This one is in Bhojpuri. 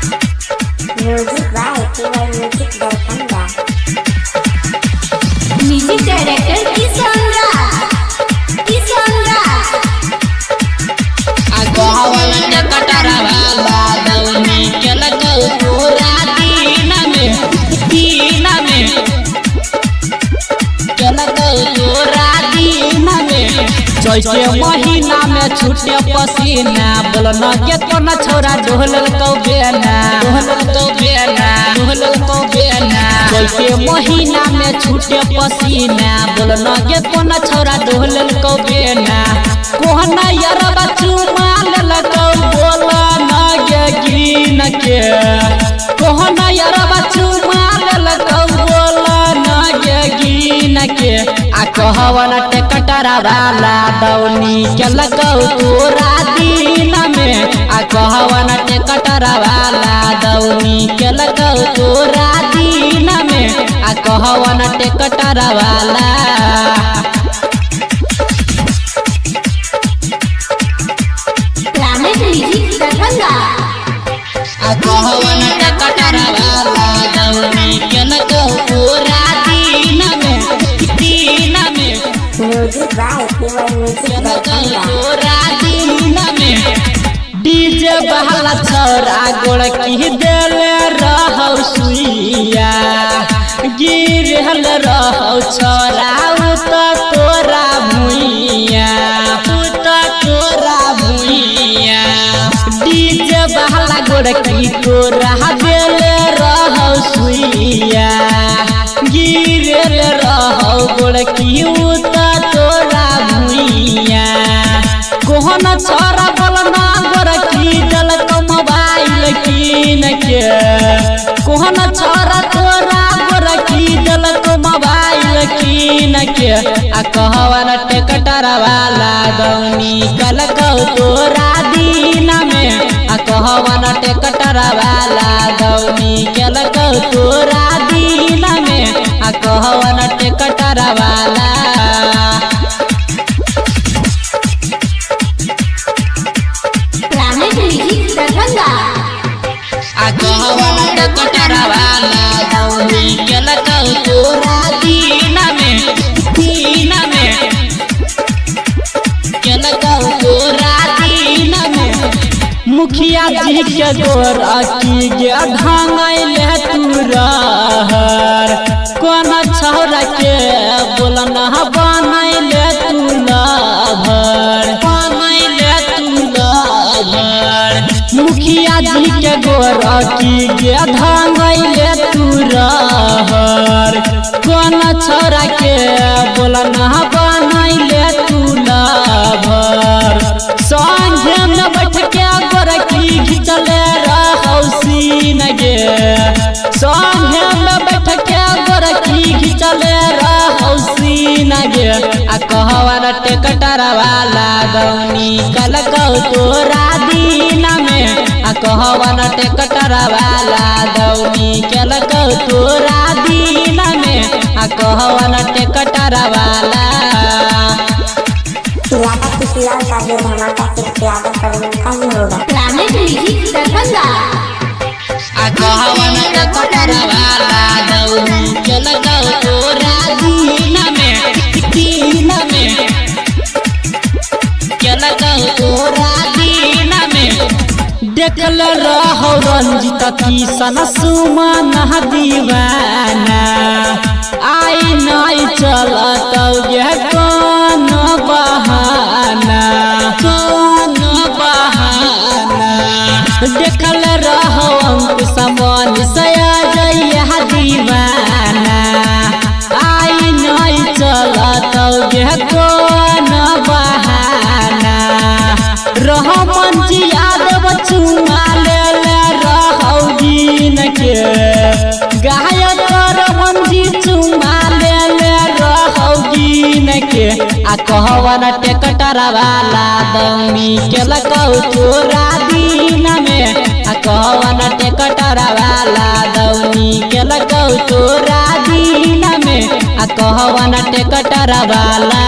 Music by TY music Darbhanga. Music director Kishan Raj आगोहवन के कटरवा बादौनी के लगौ पूरा दिन में के लगौ पूरा दिन में चैते महीना में छूटे पसीना बोलन के तो न छोरा ढोलल कौ बेना चैते महीना में छूटे पसीना बोलन के तो न छोरा ढोलल कौ बेना कोहना यारबा चुमा ललकौ बोलन के गिन के कोहना यारबा चुमा ललकौ बोलन के गिन के आ कहवन टेकटरा वाला दौनी के लगौ पूरा दिन में आ कहवन टेकटरा वाला दौनी के लगौ पूरा दिन में आ कहवन टेकटरा वाला म्यूजिक दरभंगा। कहवन टेकटरा वाला दौनी के लगौ पूरा दिन में music by TY music Darbhanga. पूरा दिन में डीजे बहला छोरा गोड़ की देले रहौ सुइया गिरहल रहौ छोरा उत तोरा भुइया डीजे बहला गोड़ की तोरा देले रहौ सुइया गिरल रहौ गोड़ की उत तोरा भुइया कोहन छोरा बोलना गोड़ की दल को मोबाइल कीन के कोहन छोरा तोरा गोड़ की दल को मोबाइल कीन के आ कहवन टेकटरा वाला दौनी कलकौ तोरा दिन में आ कहवन टेकटरा वाला दौनी कलकौ तोरा दिन में आ कहवन टेकटरा वाला म्यूजिक दरभंगा। कहवन टेकटरा वाला दौनी के लगौ तोरा दिन में के लगौ तोरा दिन में मुखिया जी के गोर की गे ढंगैले तू रहर कोन छौरा के बोलन बनैले तू लभर मुखिया जी के गोर की गे ढंगैले तू रहर कोन छोरा के बोलन बनैले तू लभर संगे में बैठ के गोर की घिचले रहौ सीन गे संगे में बैठ के गोर की घिचले रहौ सीन गे आ कहवन टेकटरा वाला दौनी कलकौ तोरा दिन में आ कहवन टेकटरा वाला दौनी कलकौ तोरा दिन में आ कहवन टेकटरा वाला इलाका किसियाल का जो धमाका सिर्फ यादव करने का ही होगा। म्यूजिक दरभंगा। कहवन टेकटरा वाला दौनी के लगौ तोरा दिन में के लगौ तोरा दिन में देखल रहौ रंजित किशन सुमन दीवाना आई नहीं चलतौ गे कौन बहाना देखल रहौ अंकुश मन सया जइया दीवाना आई नहीं चलतौ गे कौन बहाना रहौ मंजी यादव चुमा ले रहौ गिन के गायक मंजी चुमा ले रहौ गिन के आ कहवन टेकटरा वाला दौनी के लगौ तोरा दिन में आ कहवन टेकटरा वाला दौनी के लगौ तोरा दिन में आ कहवन टेकटरा वाला।